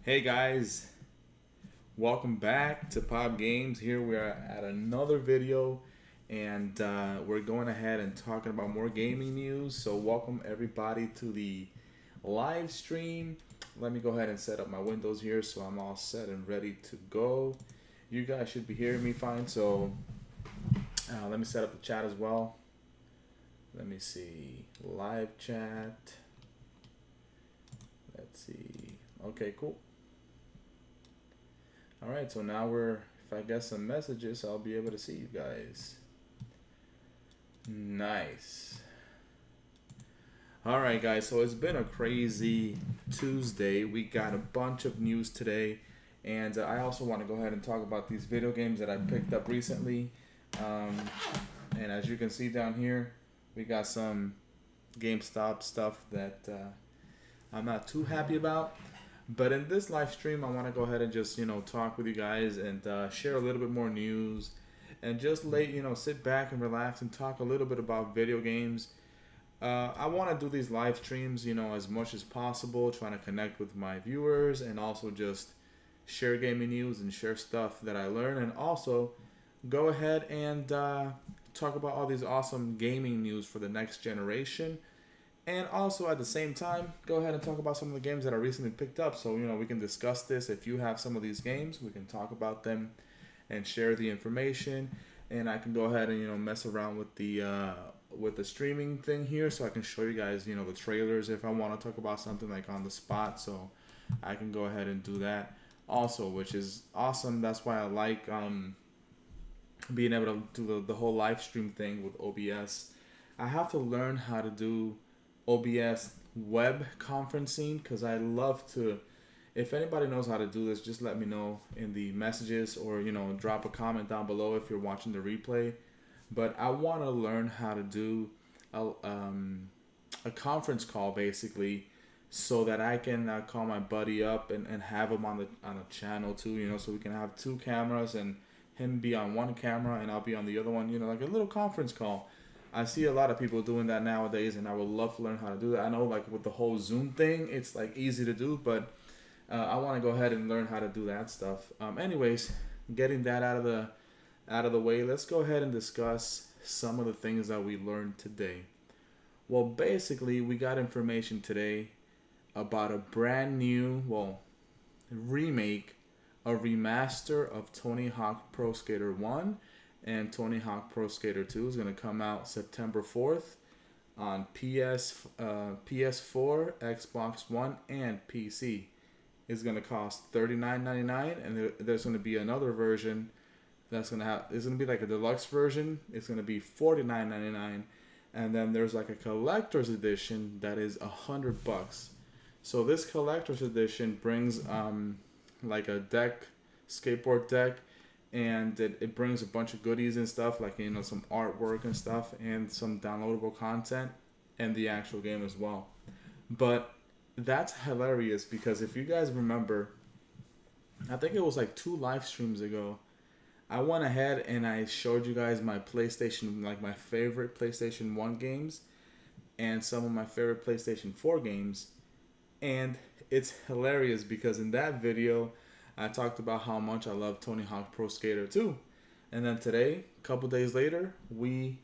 Hey guys, welcome back to Pop Games. Here we are at another video, and we're going ahead and talking about more gaming news. So, welcome everybody to the live stream. Let me go ahead and set up my windows here so I'm all set and ready to go. You guys should be hearing me fine. So, let me set up the chat as well. Let me see. Live chat. Let's see. Okay, cool. Alright, so now if I get some messages, I'll be able to see you guys. Nice. Alright, guys, so it's been a crazy Tuesday. We got a bunch of news today, and I also want to go ahead and talk about these video games that I picked up recently. And as you can see down here, we got some GameStop stuff that I'm not too happy about. But in this live stream, I want to go ahead and just, talk with you guys and share a little bit more news and just sit back and relax and talk a little bit about video games. I want to do these live streams, as much as possible, trying to connect with my viewers and also just share gaming news and share stuff that I learn, and also go ahead and talk about all these awesome gaming news for the next generation. And also at the same time, go ahead and talk about some of the games that I recently picked up. So, we can discuss this. If you have some of these games, we can talk about them and share the information. And I can go ahead and, mess around with the streaming thing here, so I can show you guys, the trailers if I want to talk about something like on the spot. So I can go ahead and do that also, which is awesome. That's why I like being able to do the whole live stream thing with OBS. I have to learn how to do OBS web conferencing because I love to. If anybody knows how to do this, just let me know in the messages, or drop a comment down below if you're watching the replay. But I want to learn how to do a conference call basically, so that I can call my buddy up and have him on a channel too. So we can have two cameras and him be on one camera and I'll be on the other one. Like a little conference call. I see a lot of people doing that nowadays, and I would love to learn how to do that. I know, like with the whole Zoom thing, it's like easy to do, but I want to go ahead and learn how to do that stuff. Anyways, getting that out of the way, let's go ahead and discuss some of the things that we learned today. Well, basically, we got information today about a brand new, remake, a remaster of Tony Hawk Pro Skater 1. And Tony Hawk Pro Skater 2 is going to come out September 4th on PS4, Xbox One, and PC. It's going to cost $39.99, and there's going to be another version it's going to be like a deluxe version. It's going to be $49.99, and then there's like a collector's edition that is $100. So this collector's edition brings like a deck, skateboard deck, and it brings a bunch of goodies and stuff, like some artwork and stuff, and some downloadable content, and the actual game as well. But that's hilarious because if you guys remember, I think it was like 2 live streams ago, I went ahead and I showed you guys my PlayStation, like my favorite PlayStation 1 games and some of my favorite PlayStation 4 games. And it's hilarious because in that video I talked about how much I love Tony Hawk Pro Skater 2. And then today, a couple days later, we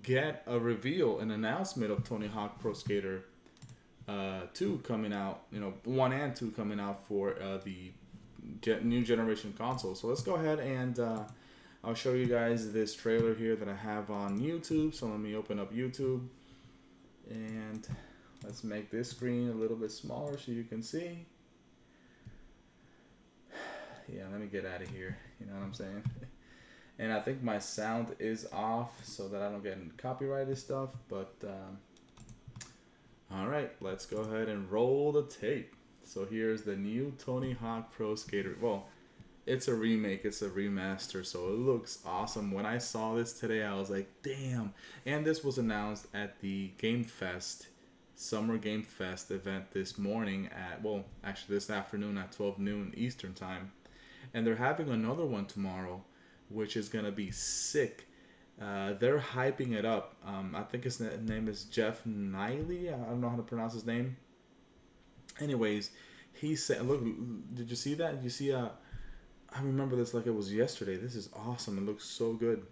get a reveal, an announcement of Tony Hawk Pro Skater 2 coming out, 1 and 2 coming out for the new generation console. So let's go ahead and I'll show you guys this trailer here that I have on YouTube. So let me open up YouTube and let's make this screen a little bit smaller so you can see. Yeah, let me get out of here. You know what I'm saying? And I think my sound is off so that I don't get copyrighted stuff. But all right, let's go ahead and roll the tape. So here's the new Tony Hawk Pro Skater. Well, it's a remake, it's a remaster, so it looks awesome. When I saw this today, I was like, damn. And this was announced at the Game Fest, Summer Game Fest event this morning actually this afternoon at 12 noon Eastern time. And they're having another one tomorrow, which is going to be sick. They're hyping it up. I think his name is Jeff Niley. I don't know how to pronounce his name. Anyways, He said, "Look, did you see that? Did you see? I remember this like it was yesterday. This is awesome. It looks so good."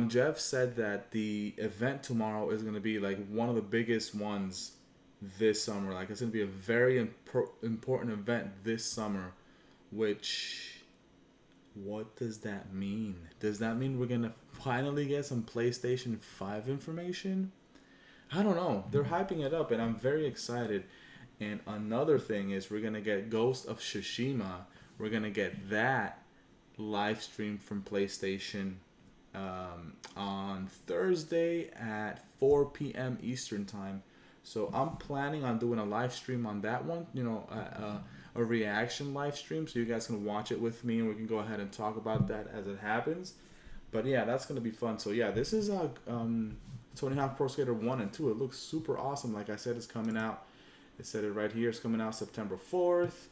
Jeff said that the event tomorrow is gonna be like one of the biggest ones this summer. Like it's gonna be a very important event this summer. Which, what does that mean? Does that mean we're gonna finally get some PlayStation 5 information? I don't know. They're hyping it up, and I'm very excited. And another thing is we're gonna get Ghost of Tsushima. We're gonna get that live stream from PlayStation on Thursday at 4 p.m. Eastern time. So I'm planning on doing a live stream on that one. A reaction live stream, so you guys can watch it with me, and we can go ahead and talk about that as it happens. But yeah, that's gonna be fun. So yeah, this is Tony Hawk Pro Skater 1 and 2. It looks super awesome. Like I said, it's coming out. It said it right here. It's coming out September 4th.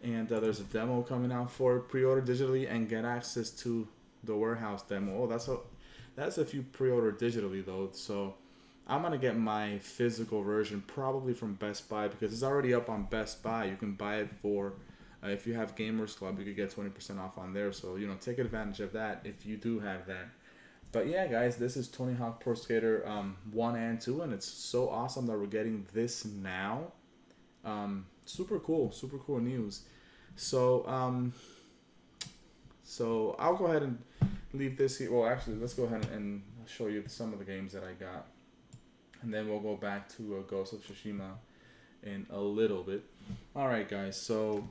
And there's a demo coming out for it. Pre-order digitally and get access to the warehouse demo. Oh, that's if you pre-order digitally, though. So I'm going to get my physical version probably from Best Buy because it's already up on Best Buy. You can buy it for, if you have Gamers Club, you could get 20% off on there. So, take advantage of that if you do have that. But yeah, guys, this is Tony Hawk Pro Skater 1 and 2, and it's so awesome that we're getting this now. Super cool news. So I'll go ahead and leave this here. Well, actually, let's go ahead and show you some of the games that I got, and then we'll go back to Ghost of Tsushima in a little bit. All right, guys. So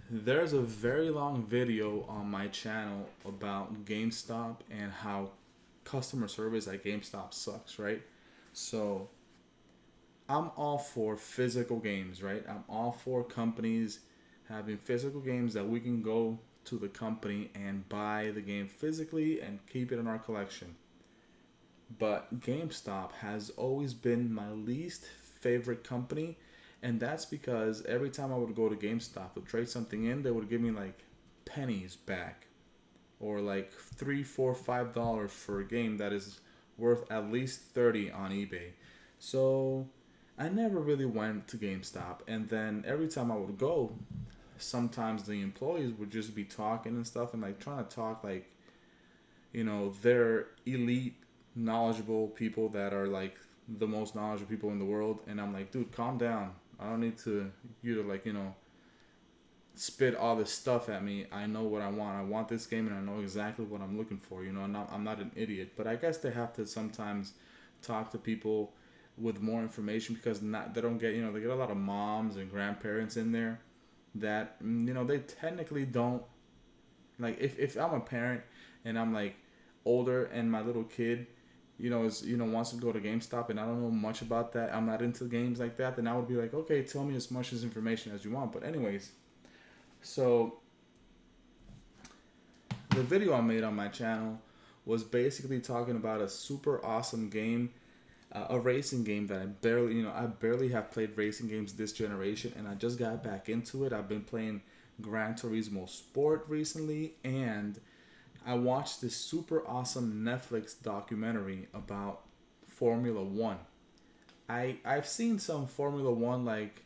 there's a very long video on my channel about GameStop and how customer service at GameStop sucks, right? So I'm all for physical games, right? I'm all for companies having physical games that we can go to the company and buy the game physically and keep it in our collection. But GameStop has always been my least favorite company, and that's because every time I would go to GameStop to trade something in, they would give me like pennies back, or like $3, $4, $5 for a game that is worth at least 30 on eBay. So I never really went to GameStop, and then every time I would go, sometimes the employees would just be talking and stuff and like trying to talk like, they're elite, knowledgeable people that are like the most knowledgeable people in the world, and I'm like, dude, calm down. I don't need you to like, spit all this stuff at me. I know what I want. I want this game, and I know exactly what I'm looking for. I'm not an idiot, but I guess they have to sometimes talk to people with more information because they don't get, they get a lot of moms and grandparents in there that, they technically don't, like, if I'm a parent and I'm like older and my little kid, wants to go to GameStop and I don't know much about that, I'm not into games like that, then I would be like, okay, tell me as much as information as you want. But anyways, so the video I made on my channel was basically talking about a super awesome game, a racing game that I barely have played racing games this generation, and I just got back into it. I've been playing Gran Turismo Sport recently, and I watched this super awesome Netflix documentary about Formula One. I've seen some Formula One, like,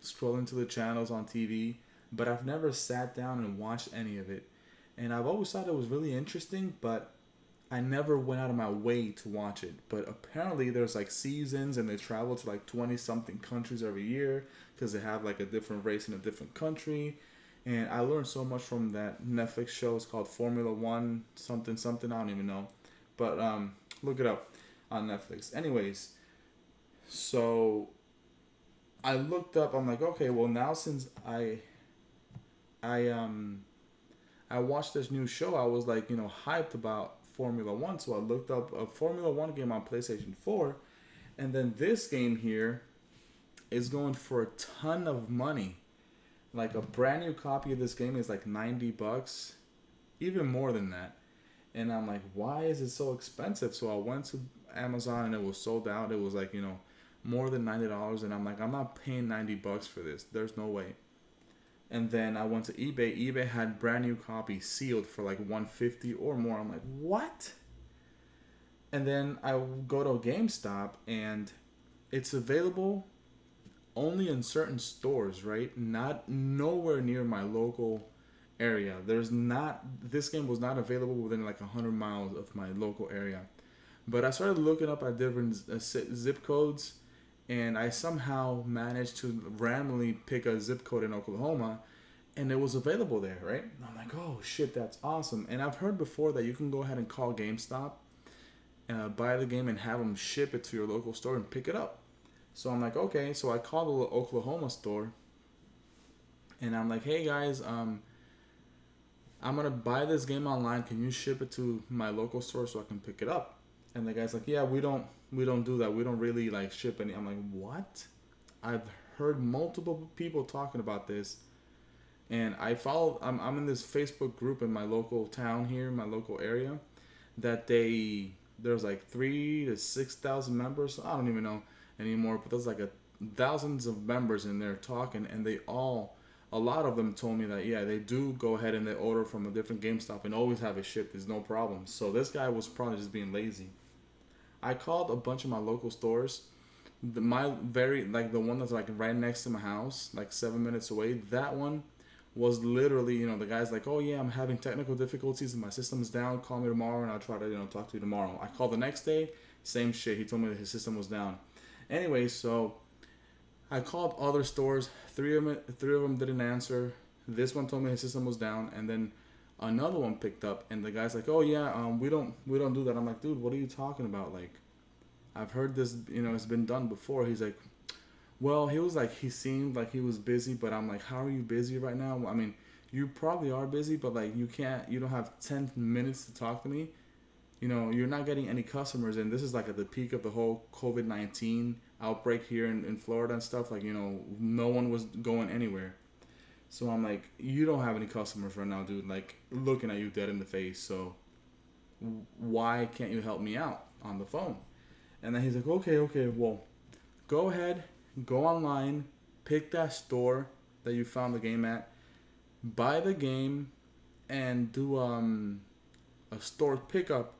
scrolling to the channels on TV, but I've never sat down and watched any of it. And I've always thought it was really interesting, but I never went out of my way to watch it. But apparently there's like seasons, and they travel to like 20 something countries every year because they have like a different race in a different country. And I learned so much from that Netflix show. It's called Formula One something something. I don't even know, but look it up on Netflix. Anyways, so I looked up. I'm like, okay, well now since I watched this new show, I was like, hyped about Formula One. So I looked up a Formula One game on PlayStation 4, and then this game here is going for a ton of money. Like a brand new copy of this game is like $90, even more than that. And I'm like, why is it so expensive? So I went to Amazon and it was sold out. It was like, more than $90, and I'm like, I'm not paying $90 for this. There's no way. And then I went to eBay. eBay had brand new copy sealed for like $150 or more. I'm like, what? And then I go to GameStop and it's available only in certain stores, right? Not nowhere near my local area. There's not, this game was not available within like 100 miles of my local area. But I started looking up at different zip codes, and I somehow managed to randomly pick a zip code in Oklahoma, and it was available there, right? And I'm like, oh shit, that's awesome. And I've heard before that you can go ahead and call GameStop, buy the game, and have them ship it to your local store and pick it up. So I'm like, okay. So I called the Oklahoma store, and I'm like, hey guys, I'm gonna buy this game online. Can you ship it to my local store so I can pick it up? And the guy's like, yeah, we don't do that. We don't really like ship any. I'm like, what? I've heard multiple people talking about this, and I follow. I'm in this Facebook group in my local town here, my local area, that there's like 3,000 to 6,000 members. I don't even know anymore, but there's like thousands of members in there talking, and a lot of them told me that yeah, they do go ahead and they order from a different GameStop and always have it shipped. There's no problem. So this guy was probably just being lazy. I called a bunch of my local stores. The one that's like right next to my house, like 7 minutes away. That one was literally, the guy's like, oh yeah, I'm having technical difficulties and my system's down. Call me tomorrow and I'll try to talk to you tomorrow. I called the next day, same shit. He told me that his system was down. Anyway, so I called other stores. Three of them didn't answer. This one told me his system was down, and then another one picked up, and the guy's like, "Oh yeah, we don't do that." I'm like, "Dude, what are you talking about? Like, I've heard this. It's been done before." He's like, "Well," he seemed like he was busy, but I'm like, "How are you busy right now? I mean, you probably are busy, but like you don't have 10 minutes to talk to me. You're not getting any customers, and this is like at the peak of the whole COVID-19 outbreak here in Florida and stuff. Like, no one was going anywhere." So I'm like, you don't have any customers right now, dude. Like, looking at you dead in the face. So why can't you help me out on the phone? And then he's like, okay, well, go ahead, go online, pick that store that you found the game at, buy the game, and do a store pickup.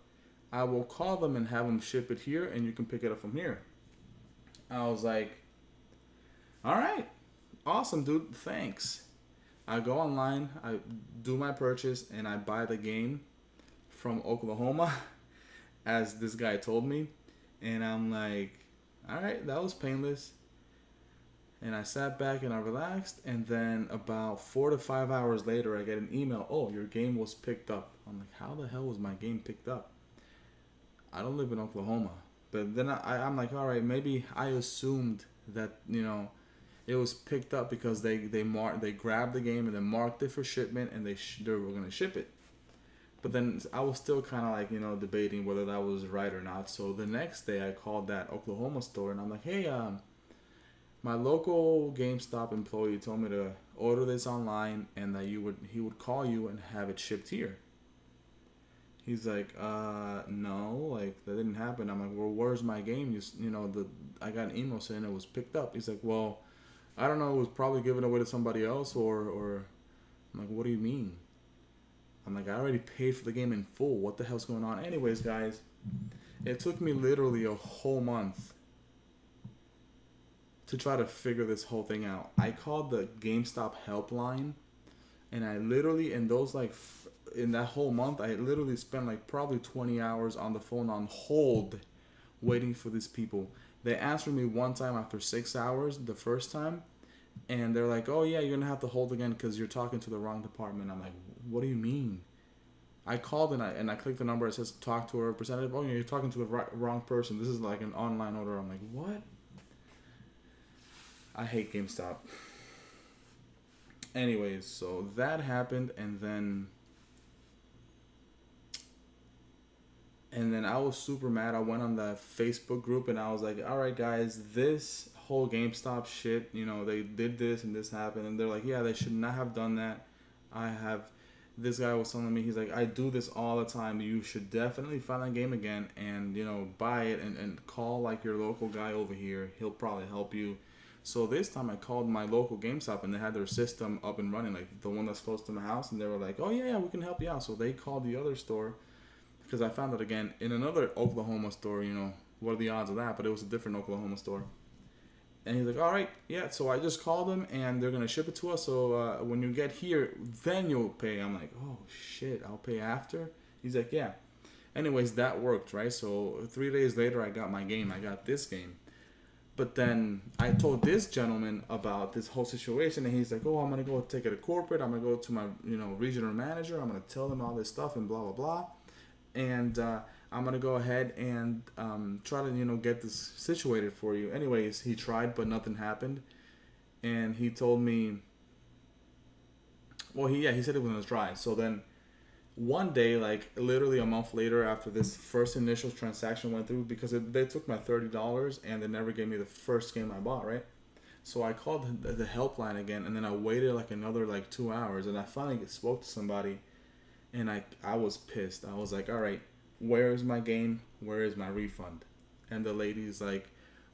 I will call them and have them ship it here, and you can pick it up from here. I was like, all right, awesome, dude, thanks. I go online, I do my purchase, and I buy the game from Oklahoma, as this guy told me. And I'm like, all right, that was painless. And I sat back and I relaxed, and then about 4 to 5 hours later, I get an email, oh, your game was picked up. I'm like, how the hell was my game picked up? I don't live in Oklahoma. But then I'm like, all right, maybe I assumed that, it was picked up because they grabbed the game and then marked it for shipment, and they were going to ship it. But then I was still kind of like, debating whether that was right or not. So the next day I called that Oklahoma store, and I'm like, hey, my local GameStop employee told me to order this online, and that he would call you and have it shipped here. He's like, no, like that didn't happen. I'm like, well, where's my game? I got an email saying it was picked up. He's like, well, I don't know, it was probably given away to somebody else, or I'm like, what do you mean? I'm like, I already paid for the game in full. What the hell's going on? Anyways, guys, it took me literally a whole month to try to figure this whole thing out. I called the GameStop helpline, and I literally, in that whole month, I literally spent like probably 20 hours on the phone on hold waiting for these people. They answered me one time after 6 hours, the first time, and they're like, oh yeah, you're gonna have to hold again because you're talking to the wrong department. I'm like, what do you mean? I called and I clicked the number. It says talk to a representative. Oh yeah, you're talking to the wrong person. This is like an online order. I'm like, what? I hate GameStop. Anyways, so that happened, and then I was super mad. I went on the Facebook group and I was like, all right, guys, this whole GameStop shit, they did this and this happened. And they're like, yeah, they should not have done that. This guy was telling me, he's like, I do this all the time. You should definitely find that game again and, buy it and call like your local guy over here. He'll probably help you. So this time I called my local GameStop, and they had their system up and running, like the one that's close to my house. And they were like, oh yeah, we can help you out. So they called the other store, because I found it again in another Oklahoma store. What are the odds of that? But it was a different Oklahoma store. And he's like, all right, yeah. So I just called them, and they're gonna ship it to us. So when you get here, then you'll pay. I'm like, oh shit, I'll pay after. He's like, yeah. Anyways, that worked, right? So 3 days later, I got my game. I got this game. But then I told this gentleman about this whole situation, and he's like, oh, I'm gonna go take it to corporate. I'm gonna go to my regional manager. I'm gonna tell them all this stuff and blah blah blah. And I'm gonna go ahead and try to get this situated for you. Anyways, he tried, but nothing happened. And he told me, well, he said it was gonna try. So then one day, like literally a month later, after this first initial transaction went through, because they took my $30 and they never gave me the first game I bought, right? So I called the helpline again, and then I waited like another 2 hours, and I finally spoke to somebody, and I was pissed. I was like, all right, where is my game? Where is my refund? And the lady's like,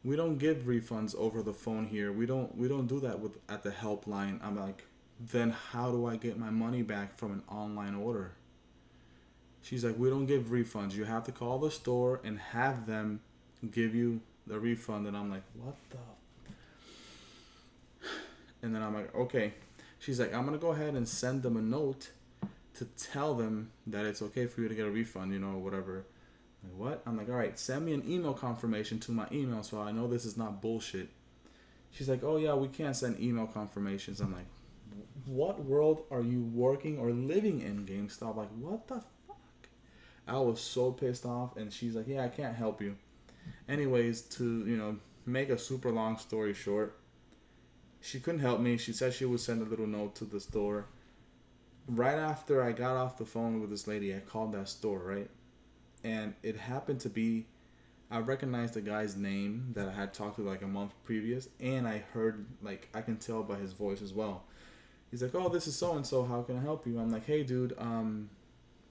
we don't give refunds over the phone here. We don't do that at the helpline. I'm like, then how do I get my money back from an online order? She's like, we don't give refunds. You have to call the store and have them give you the refund. And I'm like, what the? And then I'm like, okay. She's like, I'm going to go ahead and send them a note to tell them that it's okay for you to get a refund, whatever. Like, what? I'm like, all right, send me an email confirmation to my email so I know this is not bullshit. She's like, oh, yeah, we can't send email confirmations. I'm like, what world are you working or living in, GameStop? Like, what the fuck? I was so pissed off, and she's like, yeah, I can't help you. Anyways, to, make a super long story short, she couldn't help me. She said she would send a little note to the store. Right after I got off the phone with this lady, I called that store, right? And it happened to be, I recognized the guy's name that I had talked to a month previous, and I heard, I can tell by his voice as well. He's like, oh, this is so-and-so, how can I help you? I'm like, hey, dude,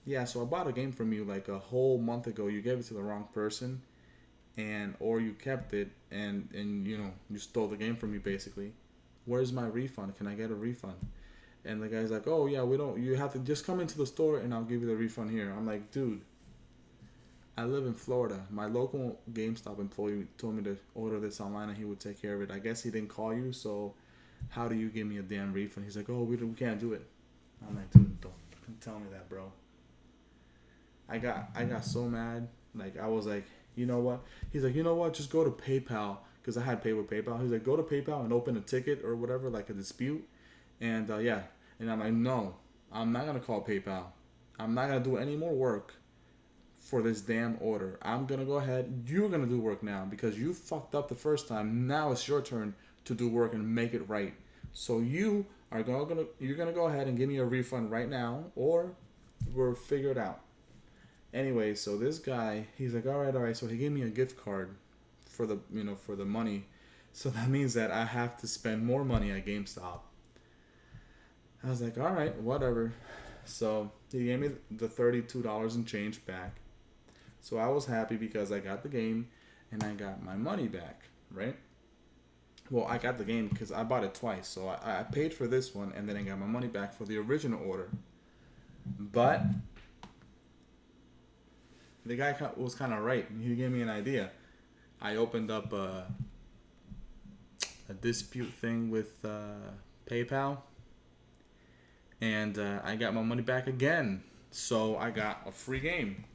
yeah, so I bought a game from you a whole month ago. You gave it to the wrong person, or you kept it, and you stole the game from me, basically. Where's my refund? Can I get a refund? And the guy's like, oh, yeah, we don't, you have to just come into the store, and I'll give you the refund here. I'm like, dude, I live in Florida. My local GameStop employee told me to order this online, and he would take care of it. I guess he didn't call you, so how do you give me a damn refund? He's like, oh, we can't do it. I'm like, dude, don't tell me that, bro. I got so mad. I was like, you know what? He's like, you know what? Just go to PayPal, because I had paid with PayPal. He's like, go to PayPal and open a ticket or whatever, a dispute. And yeah. And I'm like, no, I'm not going to call PayPal. I'm not going to do any more work for this damn order. I'm going to go ahead. You're going to do work now because you fucked up the first time. Now it's your turn to do work and make it right. So you're going to go ahead and give me a refund right now, or we'll figure it out. Anyway, so this guy, he's like, all right. So he gave me a gift card for the money. So that means that I have to spend more money at GameStop. I was like, all right, whatever. So he gave me the $32 and change back. So I was happy because I got the game and I got my money back, right? Well, I got the game because I bought it twice. So I paid for this one, and then I got my money back for the original order. But the guy was kind of right. He gave me an idea. I opened up a dispute thing with PayPal, and I got my money back again. So I got a free game.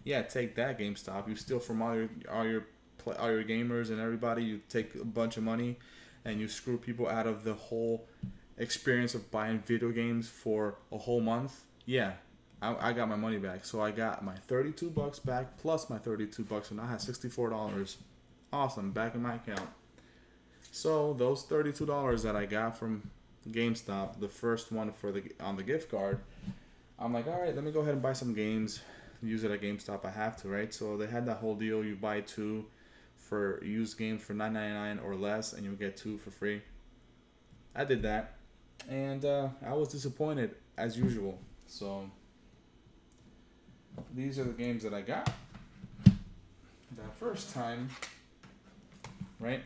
Yeah, take that, GameStop. You steal from all your gamers and everybody. You take a bunch of money, and you screw people out of the whole experience of buying video games for a whole month. Yeah. I got my money back. So I got my $32 back plus my $32, and I had $64. Awesome, back in my account. So those $32 that I got from GameStop, the first one on the gift card, I'm like, all right, let me go ahead and buy some games. Use it at GameStop. I have to, right? So they had that whole deal. You buy 2 for used games for $9.99 or less, and you'll get 2 for free. I did that, and I was disappointed as usual. So these are the games that I got that first time, right?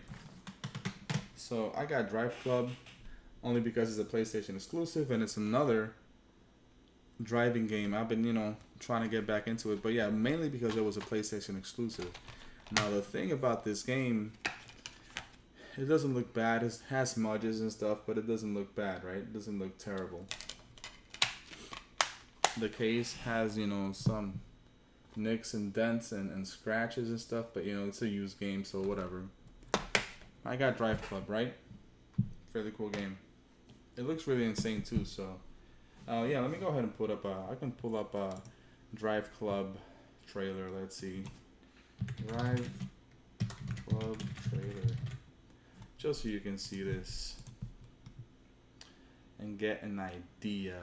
So I got Drive Club only because it's a PlayStation exclusive, and it's another driving game. I've been, trying to get back into it, but yeah, mainly because it was a PlayStation exclusive. Now the thing about this game, it doesn't look bad. It has smudges and stuff, but it doesn't look bad, right? It doesn't look terrible. The case has, you know, some nicks and dents and scratches and stuff, but you know, it's a used game, so whatever. I got Drive Club, right? Fairly cool game. It looks really insane too, so yeah, let me go ahead and put up I can pull up a Drive Club trailer. Let's see. Drive Club trailer. Just so you can see this and get an idea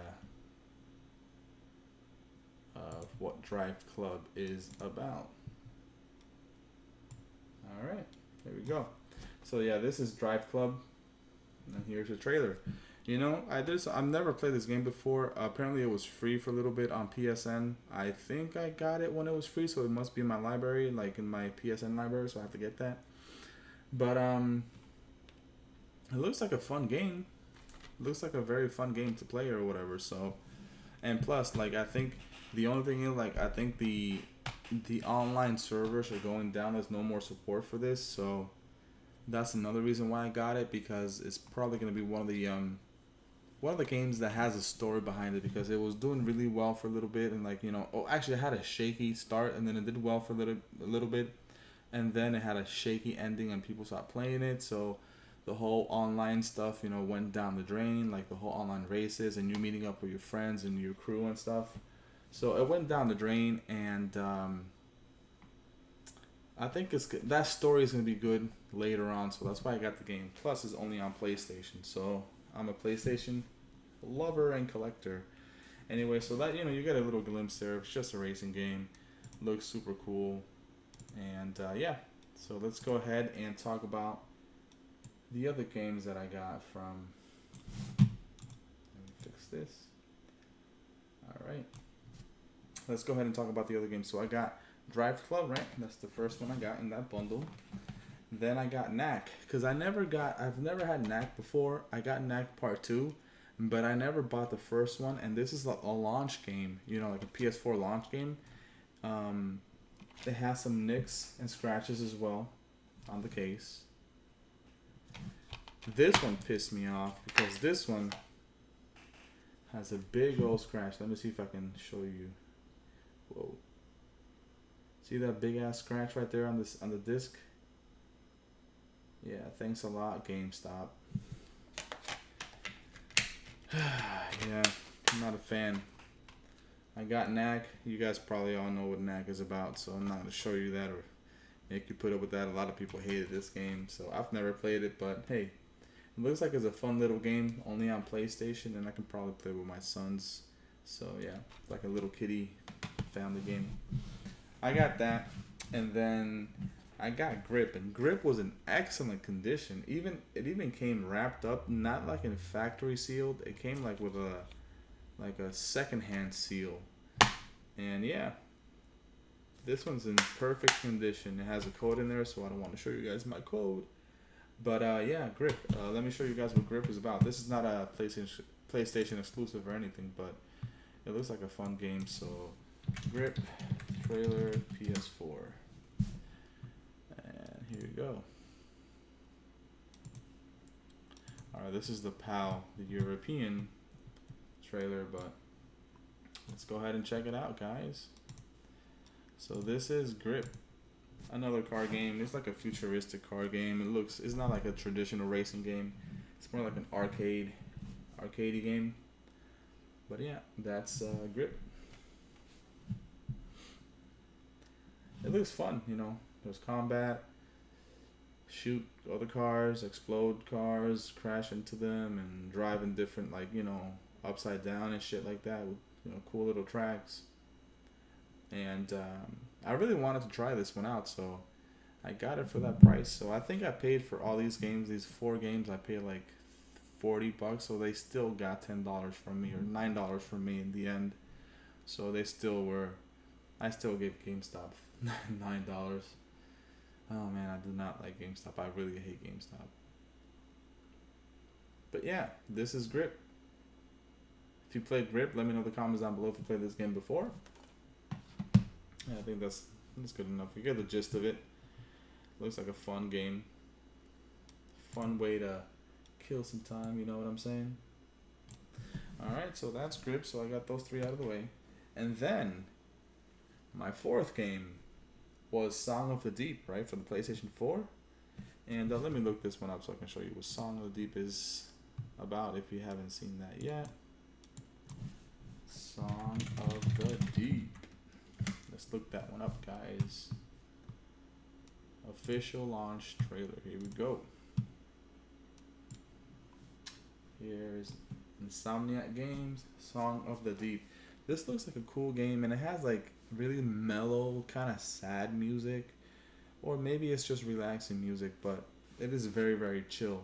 of what Drive Club is about. Alright, there we go. So yeah, this is Drive Club, and here's the trailer. You know, I've never played this game before. Apparently it was free for a little bit on PSN. I think I got it when it was free, so it must be in my library, like in my PSN library, so I have to get that. But it looks like a fun game. It looks like a very fun game to play or whatever, so. And plus, like, I think the only thing is, like, I think the online servers are going down. There's no more support for this, so that's another reason why I got it, because it's probably going to be one of the games that has a story behind it, because it was doing really well for a little bit, and like, you know, actually it had a shaky start, and then it did well for a little bit, and then it had a shaky ending and people stopped playing it, so the whole online stuff, you know, went down the drain, like the whole online races and you meeting up with your friends and your crew and stuff. So it went down the drain, and I think that story is going to be good later on, so that's why I got the game. Plus, it's only on PlayStation, so I'm a PlayStation lover and collector. Anyway, so that, you know, you get a little glimpse there. It's just a racing game. Looks super cool. And yeah, so let's go ahead and talk about the other games that I got from. Let me fix this. Alright. Let's go ahead and talk about the other games. So I got Drive Club, right? That's the first one I got in that bundle. Then I got Knack, because I've never had Knack before. I got Knack Part 2, but I never bought the first one, and this is like a launch game, you know, like a PS4 launch game. It has some nicks and scratches as well on the case. This one pissed me off because this one has a big old scratch. Let me see if I can show you. Whoa. See that big ass scratch right there on the disc? Yeah, thanks a lot, GameStop. Yeah, I'm not a fan. I got Knack. You guys probably all know what Knack is about, so I'm not going to show you that or make you put up with that. A lot of people hated this game, so I've never played it, but hey, it looks like it's a fun little game, only on PlayStation, and I can probably play with my sons. So yeah, it's like a little kiddie family game. I got that, and then I got Grip, and Grip was in excellent condition. It even came wrapped up, not like in factory sealed. It came like with a secondhand seal. And yeah, this one's in perfect condition. It has a code in there, so I don't want to show you guys my code. But yeah, Grip. Let me show you guys what Grip is about. This is not a PlayStation exclusive or anything, but it looks like a fun game. So Grip trailer PS4. And here you go. Alright, this is the PAL, the European trailer, but let's go ahead and check it out, guys. So this is Grip, another car game. It's like a futuristic car game. It's not like a traditional racing game. It's more like an arcadey game. But yeah, that's Grip. It looks fun, you know. There's combat, shoot other cars, explode cars, crash into them, and drive in different, like, you know, upside down and shit like that with, you know, cool little tracks. And I really wanted to try this one out, so I got it for that price. So I think I paid for all these games, these 4 games, I paid like $40, so they still got $10 from me, or $9 from me in the end. So they still were, I still gave GameStop $9. Oh man, I do not like GameStop. I really hate GameStop. But yeah, this is Grip. If you played Grip, let me know in the comments down below if you played this game before. Yeah, I think that's good enough. You get the gist of it. Looks like a fun game. fun way to kill some time, you know what I'm saying? Alright, so that's Grip, so I got those 3 out of the way. And then, my 4th game was Song of the Deep, right, for the PlayStation 4. And let me look this one up so I can show you what Song of the Deep is about if you haven't seen that yet. Song of the Deep. Let's look that one up, guys. Official launch trailer. Here we go. Here's Insomniac Games, Song of the Deep. This looks like a cool game, and it has like really mellow, kind of sad music, or maybe it's just relaxing music, but it is very, very chill.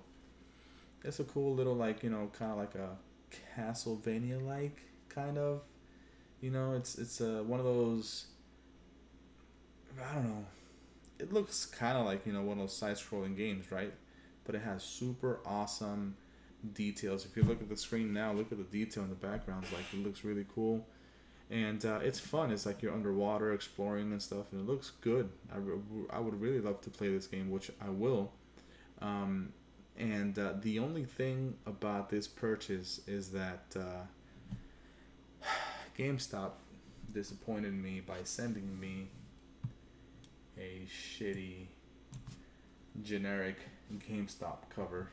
It's a cool little, like, you know, kind of like a Castlevania-like kind of, you know, it's one of those, I don't know, it looks kind of like, you know, one of those side-scrolling games, right? But it has super awesome details. If you look at the screen now, look at the detail in the background. Like, it looks really cool, and it's fun. It's like you're underwater exploring and stuff, and it looks good. I would really love to play this game, which I will. And the only thing about this purchase is that GameStop disappointed me by sending me a shitty generic GameStop cover.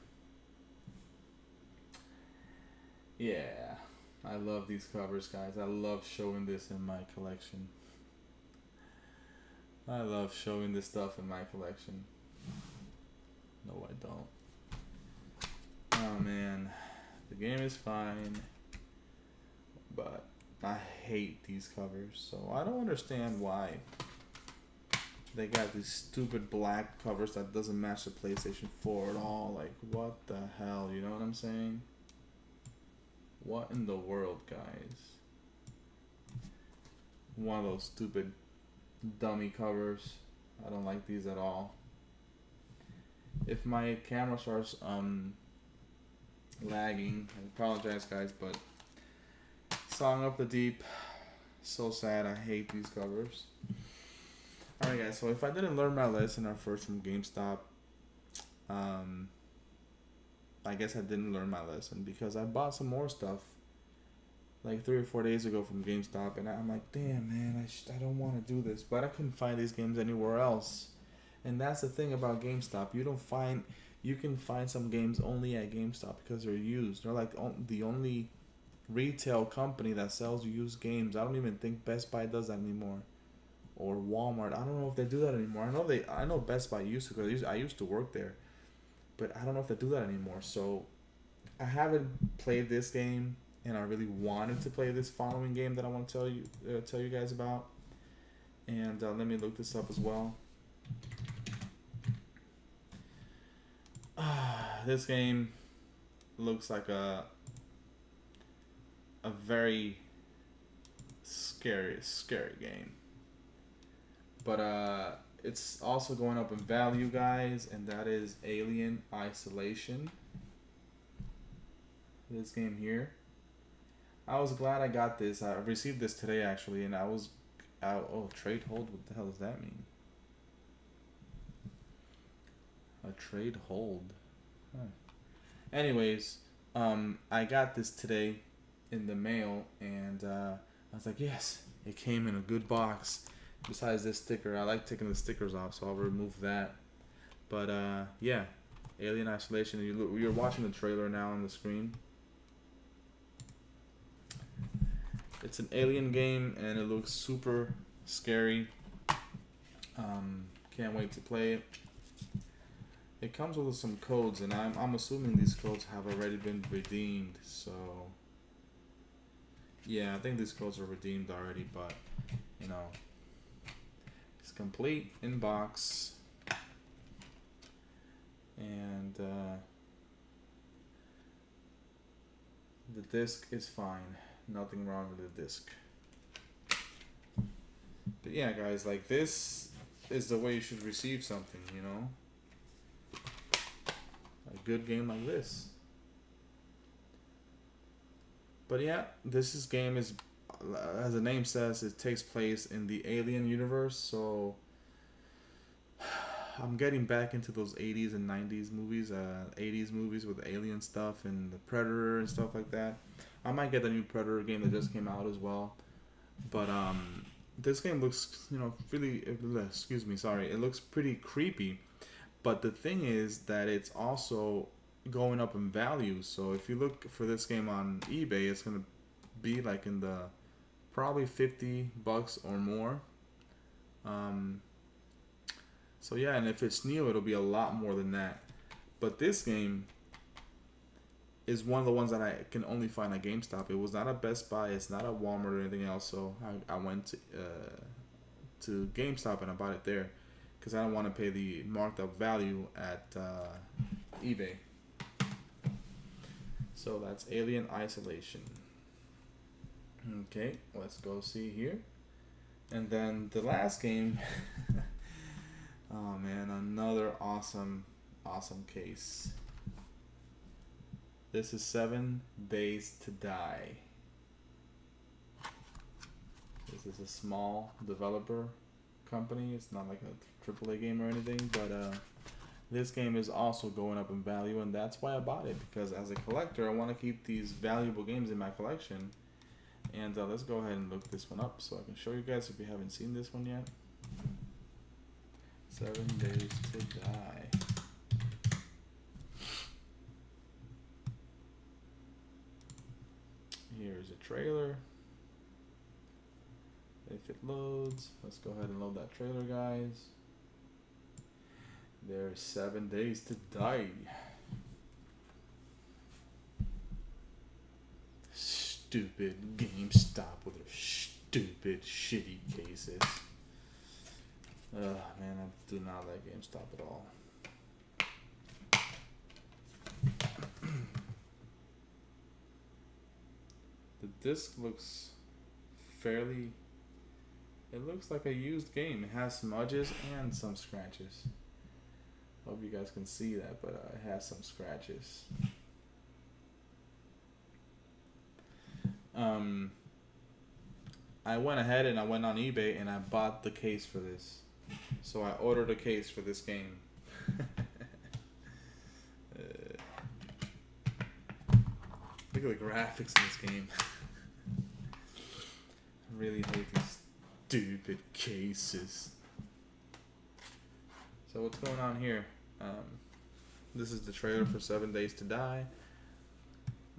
Yeah, I love these covers, guys. I love showing this in my collection. I love showing this stuff in my collection. No, I don't. Oh man, the game is fine, but I hate these covers. So I don't understand why they got these stupid black covers that doesn't match the PlayStation 4 at all. Like, what the hell, you know what I'm saying? What in the world, guys? One of those stupid dummy covers. I don't like these at all. If my camera starts lagging, I apologize, guys, but Song of the Deep, so sad. I hate these covers. Alright, guys, so if I didn't learn my lesson at first from GameStop, I guess I didn't learn my lesson, because I bought some more stuff like 3 or 4 days ago from GameStop, and I'm like, damn, man, I don't want to do this, but I couldn't find these games anywhere else. And that's the thing about GameStop. You can find some games only at GameStop because they're used. They're like the only retail company that sells used games. I don't even think Best Buy does that anymore, or Walmart. I don't know if they do that anymore. I know Best Buy used to, because I used to work there, but I don't know if they do that anymore. So I haven't played this game, and I really wanted to play this following game that I want to tell you guys about. And let me look this up as well. This game looks like a very scary game, but it's also going up in value, guys, and that is Alien Isolation. This game here, I was glad I got this. I received this today, actually, and oh, trade hold, what the hell does that mean? A trade hold. Huh. Anyways, I got this today in the mail, and I was like, yes, it came in a good box. Besides this sticker, I like taking the stickers off, so I'll remove that. But yeah, Alien Isolation. You're watching the trailer now on the screen. It's an alien game, and it looks super scary. Can't wait to play it. It comes with some codes, and I'm assuming these codes have already been redeemed. So yeah, I think these codes are redeemed already, but you know, it's complete in box, and the disc is fine. Nothing wrong with the disc. But yeah, guys, like, this is the way you should receive something, you know? A good game like this. But yeah, this game is, as the name says, it takes place in the Alien universe. So I'm getting back into those 80s and 90s movies, 80s movies with alien stuff and the Predator and stuff like that. I might get the new Predator game that just came out as well. But this game looks, really, excuse me, sorry, it looks pretty creepy. But the thing is that it's also going up in value. So if you look for this game on eBay, it's going to be like in the probably $50 or more. So yeah, and if it's new, it'll be a lot more than that. But this game is one of the ones that I can only find at GameStop. It was not a Best Buy. It's not a Walmart or anything else. So I went to GameStop and I bought it there because I don't want to pay the marked up value at eBay. So that's Alien Isolation. Okay, let's go see here. And then the last game. Oh man, another awesome case. This is 7 Days to Die. This is a small developer company. It's not like a AAA game or anything, but this game is also going up in value, and that's why I bought it, because as a collector, I want to keep these valuable games in my collection. And let's go ahead and look this one up so I can show you guys if you haven't seen this one yet. 7 Days to Die. Here's a trailer. If it loads, let's go ahead and load that trailer, guys. There's 7 Days to Die. Stupid GameStop with their stupid, shitty cases. Man, I do not like GameStop at all. The disc looks fairly... It looks like a used game. It has smudges and some scratches. Hope you guys can see that, but it has some scratches. I went ahead and I went on eBay and I bought the case for this. So I ordered a case for this game. Look at the graphics in this game. I really hate these stupid cases. So what's going on here? This is the trailer for 7 Days to Die.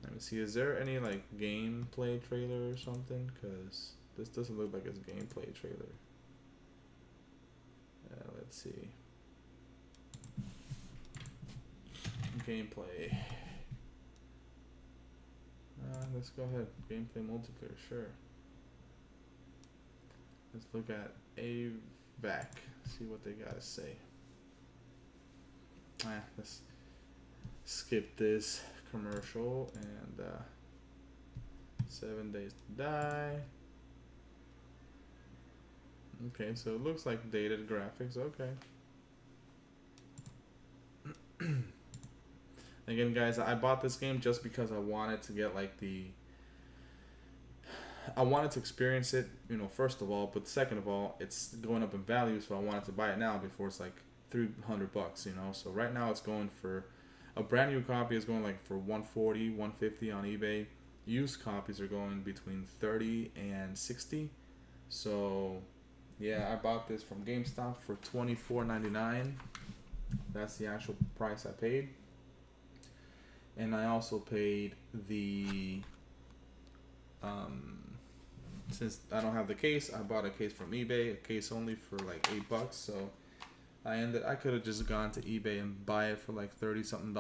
Let me see, is there any like gameplay trailer or something? Because this doesn't look like it's a gameplay trailer. Let's see. Gameplay. Let's go ahead. Gameplay multiplayer, sure. Let's look at AVAC. See what they gotta say. Let's skip this commercial and 7 Days to Die. Okay, so it looks like dated graphics. Okay. Again, guys, I bought this game just because I wanted to get like I wanted to experience it, first of all, but second of all, it's going up in value, so I wanted to buy it now before it's like $300, So right now it's going for a brand new copy is going like for $140, $150 on eBay. Used copies are going between $30 and $60. So yeah, I bought this from GameStop for $24.99. That's the actual price I paid. And I also paid the since I don't have the case, I bought a case from eBay, a case only for like $8. So I could have just gone to eBay and buy it for like $30 something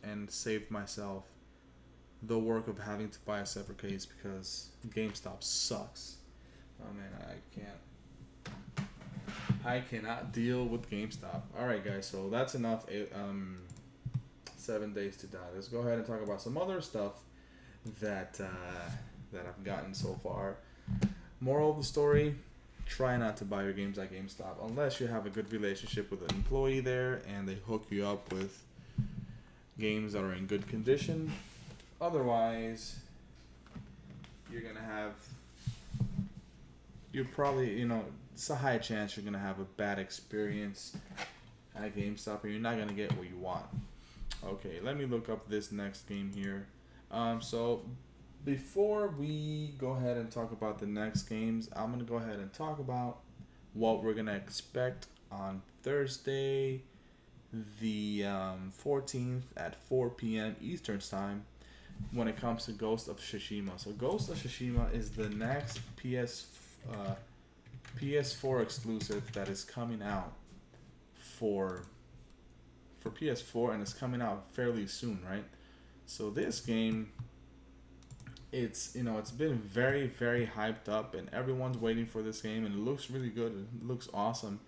and saved myself the work of having to buy a separate case, because GameStop sucks. Oh man, I cannot deal with GameStop. Alright guys, so that's enough 7 Days to Die. Let's go ahead and talk about some other stuff that I've gotten so far. Moral of the story: try not to buy your games at GameStop unless you have a good relationship with an employee there and they hook you up with games that are in good condition. Otherwise, you're probably, it's a high chance you're gonna have a bad experience at GameStop, and you're not gonna get what you want. Okay, let me look up this next game here. So before we go ahead and talk about the next games, I'm gonna go ahead and talk about what we're gonna expect on Thursday, the 14th at 4 p.m. Eastern Time when it comes to Ghost of Tsushima. So Ghost of Tsushima is the next PS4 exclusive that is coming out for PS4, and it's coming out fairly soon, right? So this game, it's been very, very hyped up, and everyone's waiting for this game, and it looks really good. It looks awesome.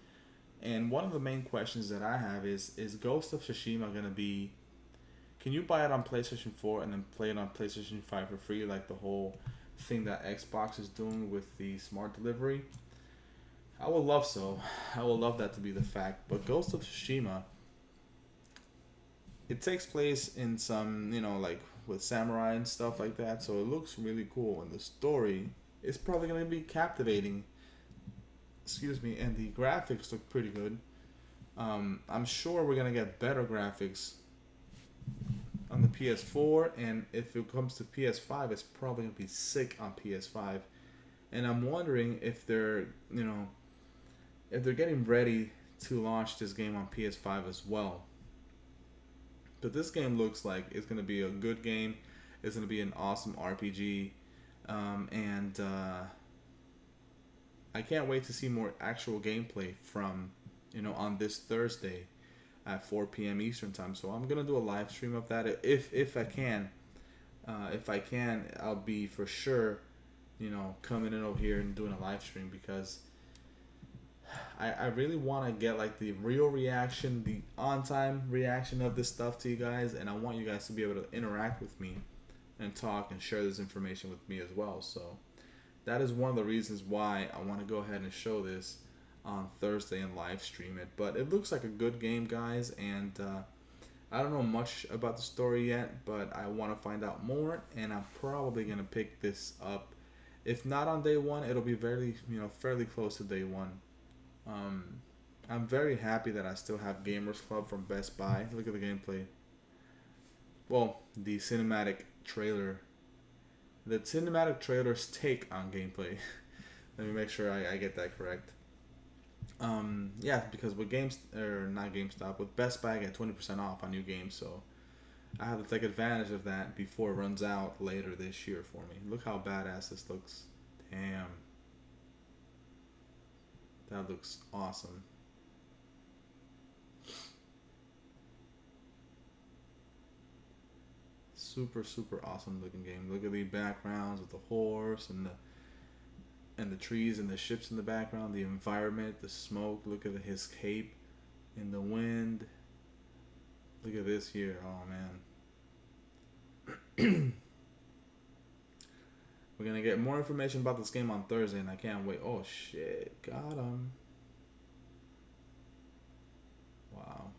And one of the main questions that I have is Ghost of Tsushima gonna be? Can you buy it on PlayStation 4 and then play it on PlayStation 5 for free, like the whole thing that Xbox is doing with the smart delivery? I would love so. I would love that to be the fact. But Ghost of Tsushima, it takes place in some, like with samurai and stuff like that. So it looks really cool. And the story is probably going to be captivating. Excuse me. And the graphics look pretty good. I'm sure we're going to get better graphics on the PS4. And if it comes to PS5, it's probably going to be sick on PS5. And I'm wondering if they're getting ready to launch this game on PS5 as well. But this game looks like it's going to be a good game. It's going to be an awesome RPG. And I can't wait to see more actual gameplay from, on this Thursday at 4 p.m. Eastern Time. So I'm going to do a live stream of that if I can. If I can, I'll be for sure, coming in over here and doing a live stream, because I really want to get like the real reaction, the on-time reaction of this stuff to you guys, and I want you guys to be able to interact with me and talk and share this information with me as well. So that is one of the reasons why I want to go ahead and show this on Thursday and live stream it. But it looks like a good game, guys, and I don't know much about the story yet, but I want to find out more, and I'm probably going to pick this up. If not on day one, it'll be fairly close to day one. I'm very happy that I still have Gamers Club from Best Buy. Look at the gameplay. Well, the cinematic trailer. The cinematic trailer's take on gameplay. Let me make sure I get that correct. Yeah, because with with Best Buy I get 20% off on new games, so I have to take advantage of that before it runs out later this year for me. Look how badass this looks. Damn. That looks awesome. Super, super awesome looking game. Look at the backgrounds with the horse and the trees and the ships in the background, the environment, the smoke. Look at his cape in the wind. Look at this here. Oh man. We're gonna get more information about this game on Thursday, and I can't wait. Oh shit, got him. Wow.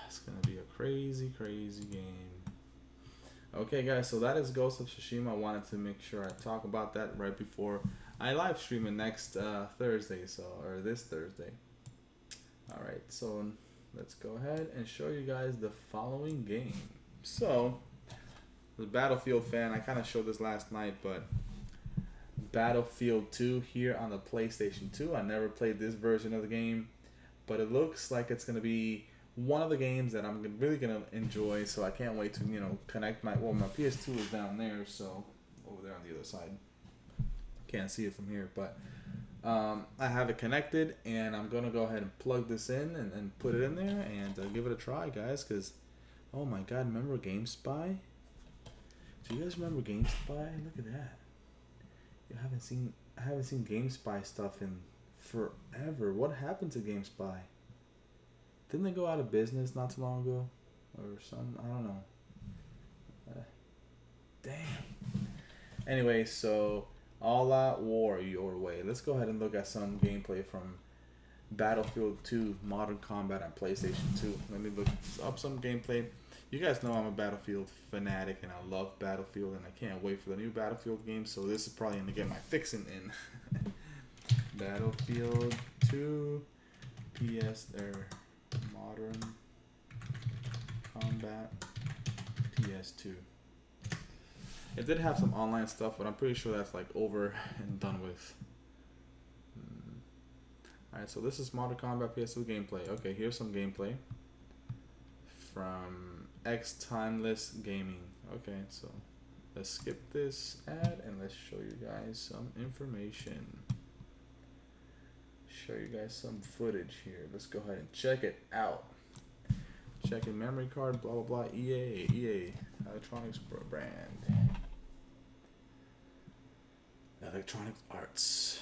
It's gonna be a crazy, crazy game. Okay, guys, so that is Ghost of Tsushima. I wanted to make sure I talk about that right before I live stream it next Thursday, or this Thursday. All right, so let's go ahead and show you guys the following game. So, the Battlefield fan, I kind of showed this last night, but Battlefield 2 here on the PlayStation 2. I never played this version of the game, but it looks like it's going to be one of the games that I'm really going to enjoy, so I can't wait to, connect my PS2 is down there, so over there on the other side. Can't see it from here, but I have it connected, and I'm going to go ahead and plug this in and put it in there and give it a try, guys, because, oh my god, remember GameSpy? Do you guys remember GameSpy? Look at that. I haven't seen GameSpy stuff in forever. What happened to GameSpy? Didn't they go out of business not too long ago? Or something? I don't know. Damn. Anyway, so All Out War Your Way. Let's go ahead and look at some gameplay from Battlefield 2 Modern Combat on PlayStation 2. Let me look up some gameplay. You guys know I'm a Battlefield fanatic, and I love Battlefield, and I can't wait for the new Battlefield game, so this is probably going to get my fixing in. Battlefield 2 PS Modern Combat PS2. It did have some online stuff, but I'm pretty sure that's like over and done with. Alright, so this is Modern Combat PS2 gameplay. Okay, here's some gameplay from X Timeless Gaming. Okay, so let's skip this ad and let's show you guys some information. Show you guys some footage here. Let's go ahead and check it out. Checking memory card, blah blah blah. EA Electronics brand. Electronic Arts.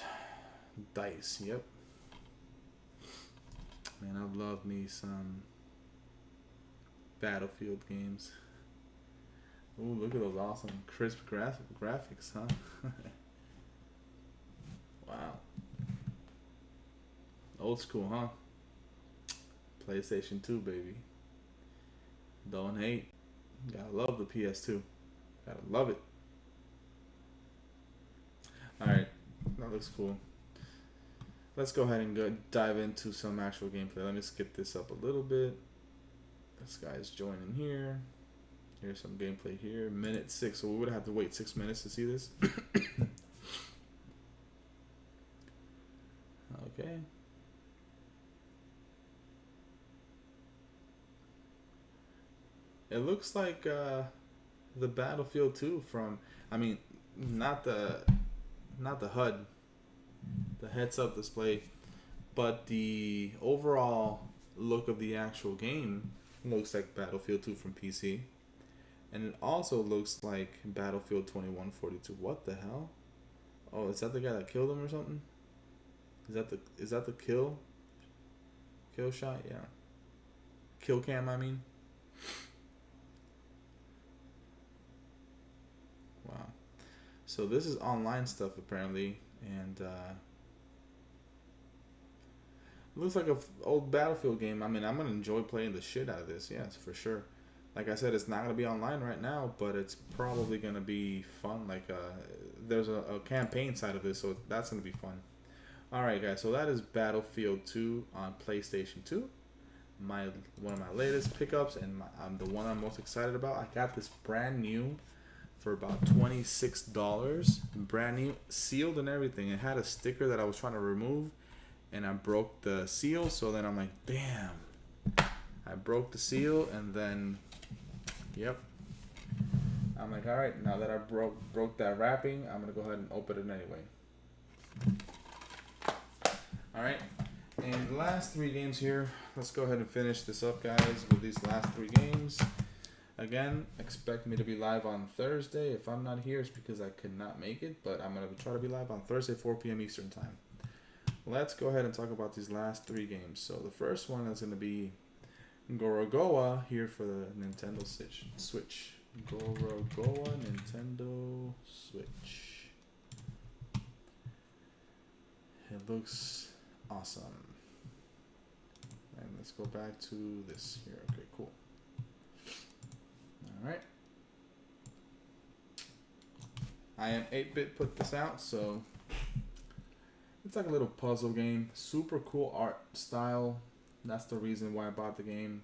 DICE, yep. Man, I love me some Battlefield games. Ooh, look at those awesome crisp graphics, huh? Wow. Old school, huh? PlayStation 2, baby. Don't hate. Gotta love the PS2. Gotta love it. Alright, that looks cool. Let's go ahead and dive into some actual gameplay. Let me skip this up a little bit. This guy's joining here. Here's some gameplay here. Minute 6, so we would have to wait 6 minutes to see this. Okay. It looks like the Battlefield 2 from, I mean, not the HUD, the heads-up display, but the overall look of the actual game looks like Battlefield 2 from PC, and it also looks like Battlefield 2142. What the hell? Oh, is that the guy that killed him or something? Is that the kill shot? Yeah, kill cam, I mean. Wow. So this is online stuff apparently, and looks like a old Battlefield game. I mean, I'm gonna enjoy playing the shit out of this. Yes, for sure. Like I said, it's not gonna be online right now, but it's probably gonna be fun. Like there's a campaign side of this, so that's gonna be fun. All right, guys. So that is Battlefield 2 on PlayStation 2. One of my latest pickups, and the one I'm most excited about. I got this brand new for about $26, brand new, sealed and everything. It had a sticker that I was trying to remove, and I broke the seal. So then I'm like, damn, I broke the seal, and then, yep. I'm like, all right, now that I broke that wrapping, I'm gonna go ahead and open it anyway. All right, and the last 3 games here. Let's go ahead and finish this up, guys, with these last 3 games. Again, expect me to be live on Thursday. If I'm not here, it's because I could not make it, but I'm going to try to be live on Thursday, 4 p.m. Eastern Time. Let's go ahead and talk about these last 3 games. So the first one is going to be Gorogoa here for the Nintendo Switch. Gorogoa Nintendo Switch. It looks awesome. And let's go back to this here. Okay, cool. Alright. I am 8-bit put this out, so it's like a little puzzle game. Super cool art style. That's the reason why I bought the game.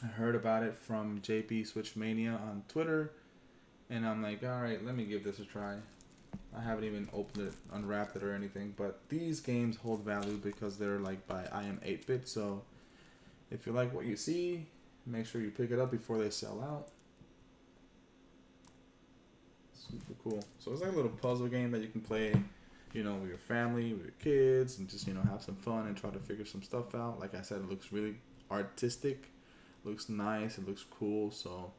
I heard about it from JP Switch Mania on Twitter, and I'm like, alright, let me give this a try. I haven't even opened it, unwrapped it or anything, but these games hold value because they're like by I am 8-bit, so if you like what you see, make sure you pick it up before they sell out. Super cool. So it's like a little puzzle game that you can play, you know, with your family, with your kids, and just, you know, have some fun and try to figure some stuff out. Like I said, it looks really artistic, looks nice, it looks cool. So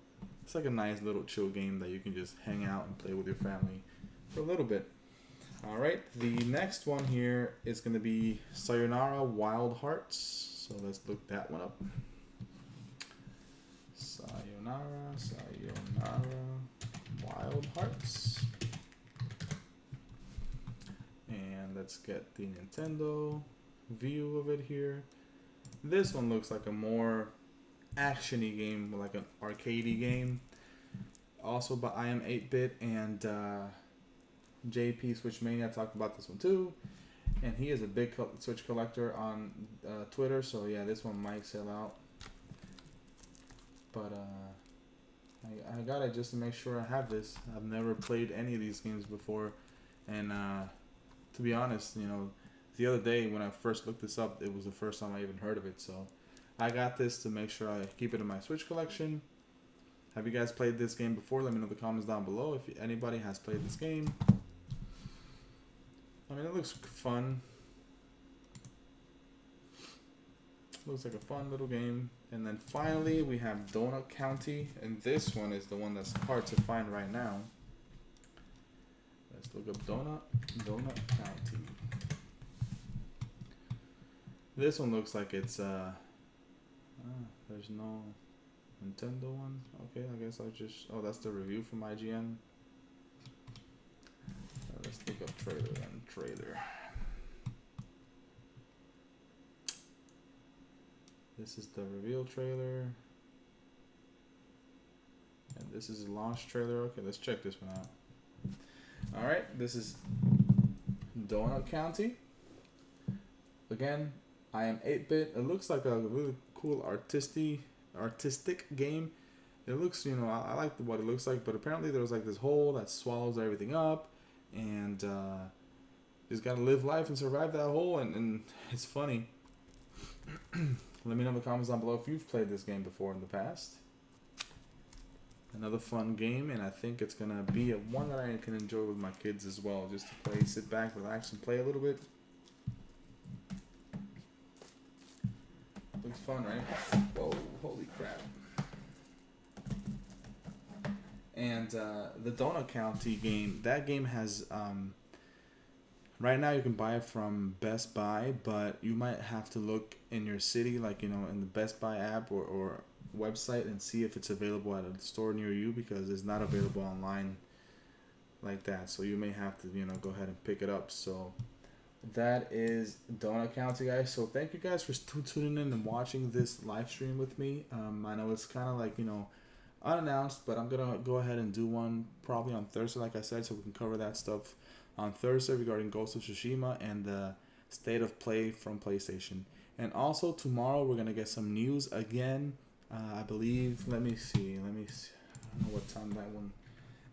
it's like a nice little chill game that you can just hang out and play with your family for a little bit. All right, the next one here is going to be Sayonara Wild Hearts. So let's look that one up. Sayonara Wild Hearts. And let's get the Nintendo view of it here. This one looks like a more action-y game, like an arcadey game. Also by I Am 8-bit and JP Switch Mania talked about this one too. and he is a big Switch collector on Twitter. So yeah, this one might sell out. But I got it just to make sure I have this. I've never played any of these games before, and to be honest, you know, the other day when I first looked this up, it was the first time I even heard of it. So I got this to make sure I keep it in my Switch collection. Have you guys played this game before? Let me know in the comments down below if anybody has played this game. I mean, it looks fun. Looks like a fun little game. And then finally, we have Donut County. And this one is the one that's hard to find right now. Let's look up Donut County. This one looks like it's there's no Nintendo one. Okay, I guess I'll just, oh, that's the review from IGN. Let's look up trailer. This is the reveal trailer. And this is the launch trailer. Okay, let's check this one out. Alright, this is Donut County. Again, I am 8-bit. It looks like a really cool artistic game. It looks, you know, I like what it looks like, but apparently there's like this hole that swallows everything up, and just gotta live life and survive that hole, and it's funny. Let me know in the comments down below if you've played this game before in the past. Another fun game, and I think it's gonna be one that I can enjoy with my kids as well, just to play, sit back, relax, and play a little bit. Looks fun, right? Whoa, holy crap. And the Donut County game, that game has, right now you can buy it from Best Buy, but you might have to look in your city, like, you know, in the Best Buy app or website, and see if it's available at a store near you, because it's not available online like that. So you may have to, you know, go ahead and pick it up. So that is Donut County, guys. So thank you guys for tuning in and watching this live stream with me. I know it's kind of like, you know, unannounced, but I'm gonna go ahead and do one probably on Thursday, like I said, so we can cover that stuff on Thursday regarding Ghost of Tsushima and the state of play from PlayStation. And also tomorrow we're gonna get some news again. I believe, let me see, I don't know what time that one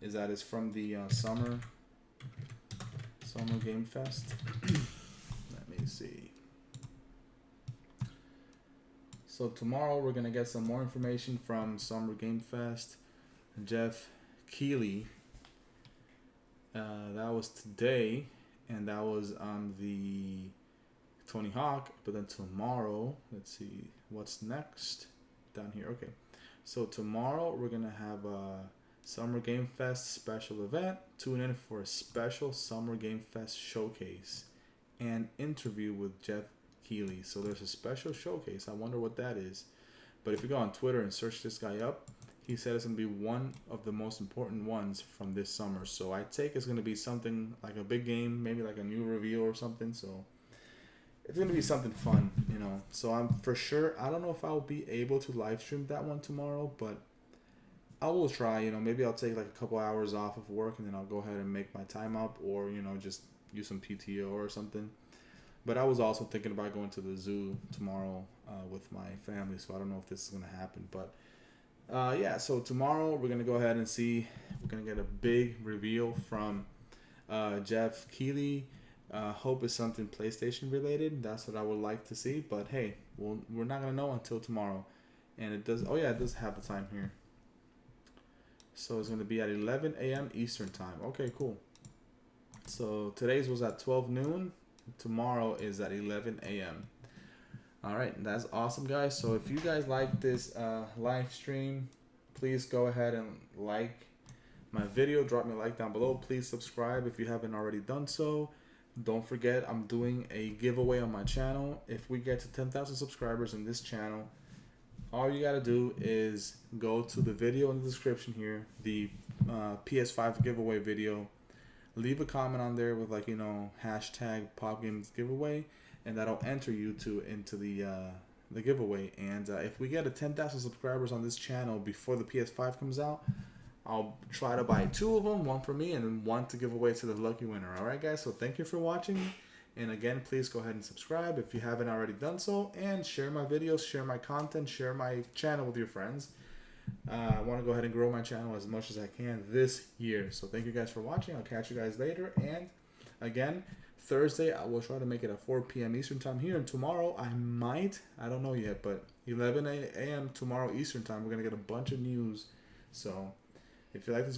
is at. It's from the Summer Game Fest. Let me see. So tomorrow we're gonna get some more information from Summer Game Fest. Jeff Keighley. That was today, and that was on the Tony Hawk. But then tomorrow, let's see what's next down here. Okay, so tomorrow we're gonna have a Summer Game Fest special event. Tune in for a special Summer Game Fest showcase and interview with Jeff Keighley. So there's a special showcase. I wonder what that is. But if you go on Twitter and search this guy up, he said it's going to be one of the most important ones from this summer. So I take it's going to be something like a big game, maybe like a new reveal or something. So it's going to be something fun, you know. So I'm for sure, I don't know if I'll be able to live stream that one tomorrow, but I will try, you know. Maybe I'll take like a couple hours off of work, and then I'll go ahead and make my time up, or, you know, just use some PTO or something. But I was also thinking about going to the zoo tomorrow with my family, so I don't know if this is going to happen. But yeah, so tomorrow we're going to go ahead and see. We're going to get a big reveal from Jeff Keighley. Hope it's something PlayStation related. That's what I would like to see. But hey, we're not going to know until tomorrow. And it does, oh yeah, it does have the time here. So it's going to be at 11 a.m. Eastern time. Okay, cool. So today's was at 12 noon. Tomorrow is at 11 a.m. Alright, that's awesome, guys. So if you guys like this live stream, please go ahead and like my video. Drop me a like down below. Please subscribe if you haven't already done so. Don't forget, I'm doing a giveaway on my channel. If we get to 10,000 subscribers in this channel, all you gotta do is go to the video in the description here, the PS5 giveaway video. Leave a comment on there with, like, you know, hashtag PopGames giveaway, and that'll enter you into the giveaway. And if we get to 10,000 subscribers on this channel before the PS5 comes out, I'll try to buy 2 of them, one for me and then one to give away to the lucky winner. All right, guys. So thank you for watching, And again, please go ahead and subscribe if you haven't already done so, and share my videos, share my content, share my channel with your friends. I want to go ahead and grow my channel as much as I can this year. So thank you guys for watching. I'll catch you guys later. And again, Thursday, I will try to make it at 4 p.m. Eastern time here. And tomorrow, I don't know yet, but 11 a.m. tomorrow Eastern time, we're going to get a bunch of news. So if you like this